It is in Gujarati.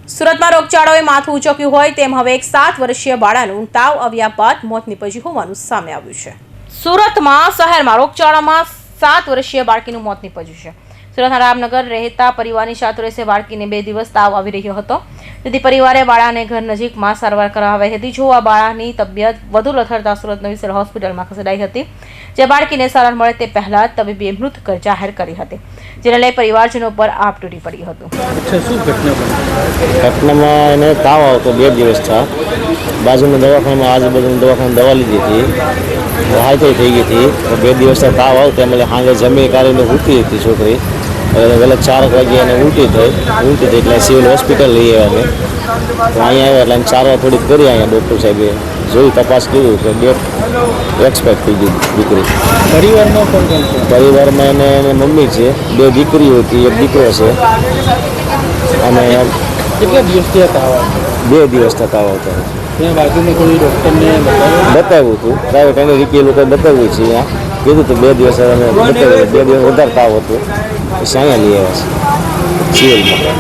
સુરતમાં રોગચાળાએ માથું ઉંચક્યું હોય તેમ હવે એક 7 વર્ષીય બાળાનું તાવ આવ્યા બાદ મોત નીપજ્યું હોવાનું સામે આવ્યું છે। સુરતમાં શહેરમાં રોગચાળામાં 7 વર્ષીય બાળકીનું મોત નીપજ્યું છે। સુરતના રામનગર રહેતા પરિવારની 7 વર્ષીય બાળકીને 2 દિવસ તાવ આવી રહ્યો હતો, તેથી પરિવારે બાળાને ઘર નજીકમાં સારવાર કરાવી હતી। જો આ બાળાની તબિયત વધુ લથડતા સુરત નવી સિવિલ હોસ્પિટલમાં ખસેડાઈ હતી, જે બાળકીને સારવાર મળે તે પહેલા તબીબે મૃત જાહેર કરી હતી, જેને લઈ પરિવારજનો પર આપ તૂટી પડ્યું હતું। ઘટનામાં એને તાવ આવતો 2 દિવસ થયા। બાજુના દવાખાનામાં આજુબાજુના દવાખાના દવા લીધી હતી, હાઈ થઈ ગઈ હતી। 2 દિવસથી તાવ આવતો એટલે સાંજે જમી કાઢીને ઊઠી હતી છોકરી, ગલત 4 વાગે એને ઉલટી થઈ એટલે સિવિલ હોસ્પિટલ લઈ આવ્યા અમે। તો અહીંયા આવ્યા એટલે સારવાર થોડીક કરી, અહીંયા ડૉક્ટર સાહેબે જોઈ તપાસ કર્યું કે ડેથ એક્સપાયર થઈ ગઈ દીકરી। પરિવારમાં કોણ કોણ છે? પરિવારમાં એને મમ્મી છે, 2 દીકરીઓ હતી, 1 દીકરો છે। અને કેટલા દિવસથી તાવ આવતો? 2 દિવસથી તાવ આવતો। ત્યાં બાજુમાં કોઈ ડૉક્ટરને બતાવ્યું હતું, પ્રાઇવેટ એને રીતે લોકો બતાવ્યું છે, અહીંયા કીધું હતું 2 દિવસ અમે બતાવ્યું, 2 દિવસ વધારે તાવ હતો, પછી અહીંયા લઈ આવ્યા છે સિવિલમાં।